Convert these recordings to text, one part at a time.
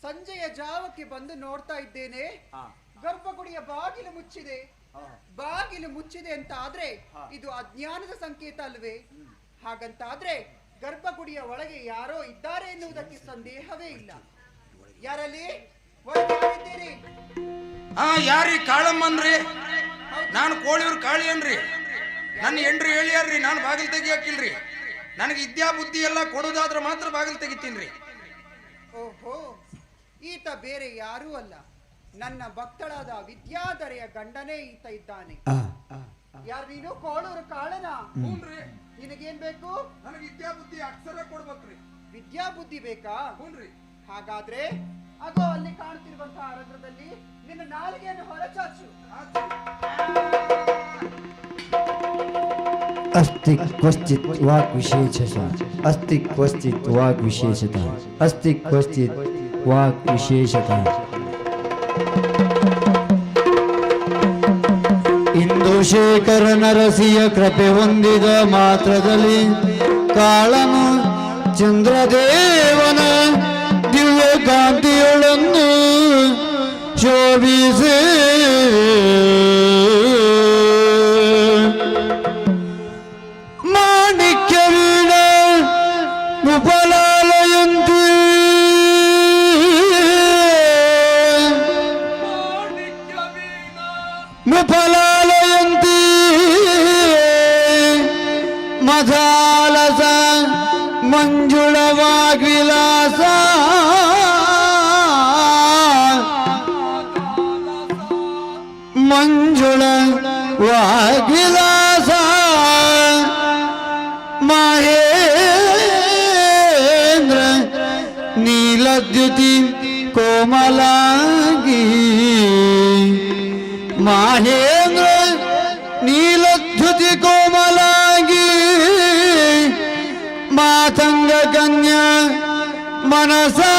ಸಂಜೆಯ ಜಾವಕ್ಕೆ ಬಂದು ನೋಡ್ತಾ ಇದ್ದೇನೆ, ಗರ್ಭಗುಡಿಯ ಬಾಗಿಲು ಮುಚ್ಚಿದೆ. ಬಾಗಿಲು ಮುಚ್ಚಿದೆ ಅಂತ ಆದ್ರೆ ಇದು ಅಜ್ಞಾನದ ಸಂಕೇತ ಅಲ್ವೇ? ಹಾಗಂತಾದ್ರೆ ಗರ್ಭಗುಡಿಯ ಒಳಗೆ ಯಾರೋ ಇದ್ದಾರೆ ಎನ್ನುವುದಕ್ಕೆ ಸಂದೇಹವೇ ಇಲ್ಲ. ಯಾರಲ್ಲಿ ಯಾರಿದ್ದೀರಿ? ಯಾರಿ? ಕಾಳಮ್ಮನ್ರಿ. ನಾನು ಕೋಳಿಯವ್ರ ಕಾಳಿ ಅನ್ರಿ. ನನ್ನ ಎಂಡ್ರಿ ಹೇಳ್ಯಾರ್ರಿ, ನಾನು ಬಾಗಿಲು ತೆಗಿಯಾಕಿಲ್ರಿ. ನನಗೆ ವಿದ್ಯಾ ಬುದ್ಧಿ ಎಲ್ಲ ಕೊಡೋದಾದ್ರೆ ಮಾತ್ರ ಬಾಗಿಲು ತೆಗಿತೀನ್ರಿ. ಓಹೋ, ಈತ ಬೇರೆ ಯಾರೂ ಅಲ್ಲ, ನನ್ನ ಭಕ್ತಳಾದ ವಿದ್ಯಾಧರೆಯ ಗಂಡನೇ ಈತ ಇದ್ದಾನೆ. ಯಾರು ನೀನು? ಕೋಳೂರು ಕಾಳನ? ಹ್ಞೂನ್ರಿ. ನಿನಗೇನ್ ಬೇಕು? ನನಗೆ ವಿದ್ಯಾ ಬುದ್ಧಿ ಅಕ್ಷರ ಕೊಡ್ಬೇಕ್ರಿ. ವಿದ್ಯಾ ಬುದ್ಧಿ ಬೇಕಾ? ಹ್ಞೂನ್ರಿ. ಹಾಗಾದ್ರೆ ಅದೋ ಅಲ್ಲಿ ಕಾಣುತ್ತಿರುವಂತಹ ರಂಧ್ರದಲ್ಲಿ ನಿನ್ನ ನಾಲಿಗೆಯನ್ನು ಹೊರಚಾಚು. अस्ति क्वचित् वाक् विशेषः, अस्ति क्वचित् वाक् विशेषतः, अस्ति क्वचित् वाक् विशेषतः. ಇಂದುಶೇಖರ ನರಸಿಯ ಕೃಪೆ ಹೊಂದಿದ ಮಾತ್ರದಲ್ಲಿ ಕಾಳನು ಚಂದ್ರದೇವನ ದಿವ್ಯ ಕಾಂತಿಯೊಳನ್ನು ಶೋಭಿಸಿ ಮಾಣಿಕ್ಯವೀಣ ಮುಪಲಾಲಯಂತಿ ಮುಪಲಾಲಯಂತಿ ಮಧಾಲಸ ಮಂಜುಳವಾಗ್ವಿಲಾಸ ಮಂಜುಳ ವಾಗ್ವಿಲಾಸ ಮಹೇಂದ್ರ ನೀಲದ್ಯುತಿ ಕೋಮಲಾಂಗಿ ಮಹೇಂದ್ರ ನೀಲದ್ಯುತಿ ಕೋಮಲಾಂಗಿ ಮಾತಂಗ ಕನ್ಯಾ ಮನಸಾ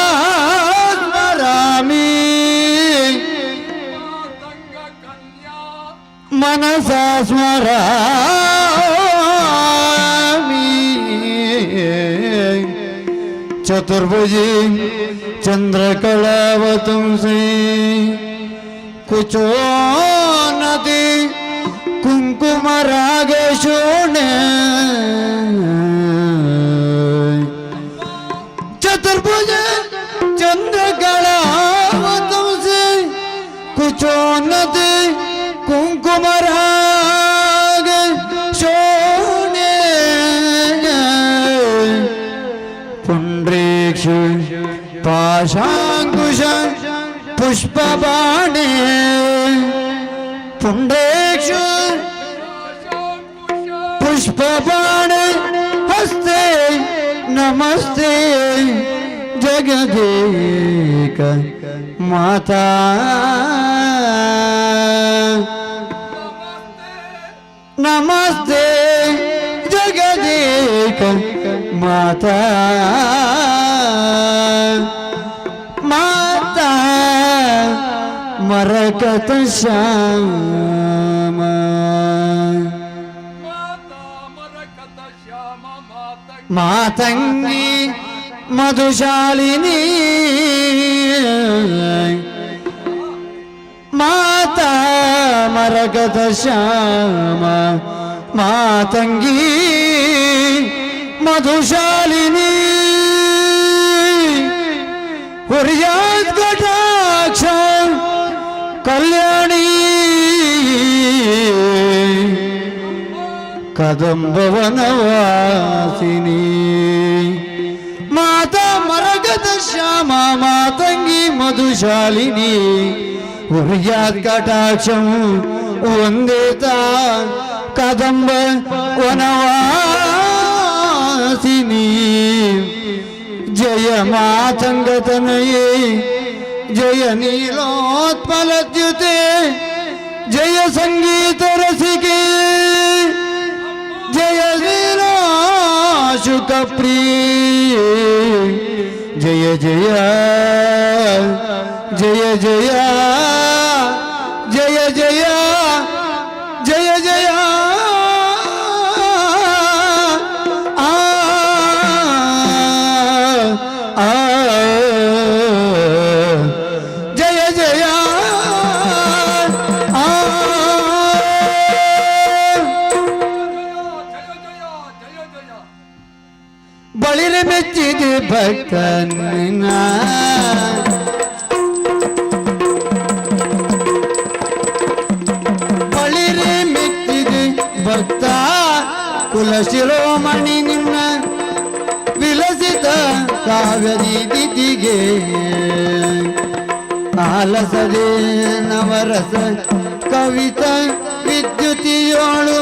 ಸ್ಮರಾಮಿ ಮನಸಾ ಸ್ಮರಾಮಿ ಚತುರ್ಭುಜಿ ಚಂದ್ರಕಳಾವತಂಸಿ ಕುಚೋ ನದಿ ಕುಂಕುಮ ರಾಗೇಶೋಣೆ ಚತುರ್ಭುಜ ಚಂದ್ರಕಳಾವತಂಸಿ ಕುಚೋ ನದಿ ಕುಂಕುಮ ರಾಗೇಶೋಣೆ ಪುಂಡ್ರೇಕ್ಷು ಪಾಶಾಂಕುಶ ಪುಷ್ಪಬಾಣೆ ಪುಂಡ್ರೇಕ್ಷು ಪುಷ್ಪಬಾಣೆ ಹಸ್ತೆ ನಮಸ್ತೆ ಜಗದೇಕ ಮಾತಾ ನಮಸ್ತೆ ಜಗದೇಕ ಮಾತಾ ಮಾತಾ ಮರಕತ ಶ್ಯಾಮ ಮಾತಂಗಿ ಮಧುಶಾಲಿನಿ ಮಾತಾ ಮರಕತ ಶ್ಯಾಮ ಮಾತಂಗಿ ಮಧುಶಾಲಿನಿ ಹುರ್ಯಾತ್ ಕಟಾಕ್ಷ ಕಲ್ಯಾಣಿ ಕದಂಬವನವಾಸಿನಿ ಮಾತಾ ಮರಗತ ಶ್ಯಾಮ ಮಾತಂಗಿ ಮಧುಶಾಲಿನಿ ಹುರ್ಯಾತ್ ಕಟಾಕ್ಷಂ ವಂದಿತ ಕದಂಬ ವನವಾಸಿನಿ ಜಯ ಮಾತಂಗತನಯೇ ಜಯ ನೀಲೋತ್ಪಲದ್ಯುತೆ ಜಯ ಸಂಗೀತ ರಸಿಕೆ ಜಯ ಶುಕ ಪ್ರಿಯ ಜಯ ಜಯ ಜಯ ಜಯ ಜಯ ಜಯ ಜಯ ಜಯ ಆ ಬಳಿರೆ ಮೆಚ್ಚಿದೆ ಭಕ್ತನ ಬಳಿರೆ ಮೆಚ್ಚಿದೆ ಭಕ್ತ ಕುಲ ಶಿರೋಮಣಿ ನಿನ್ನ ವಿಲಸಿತ ಕಾವ್ಯದೀದಿಗೆ ಆಲಸದೆ ನವರಸ ಕವಿತ ವಿದ್ಯುತಿಯೋಳು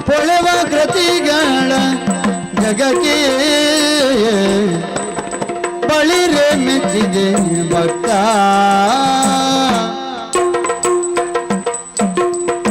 ಪೊಳೆವ ಕೃತಿಗಳ ಜಗಕ್ಕೆ ಬಳಿರೆ ಮೆಚ್ಚಿದೆ ಭಕ್ತ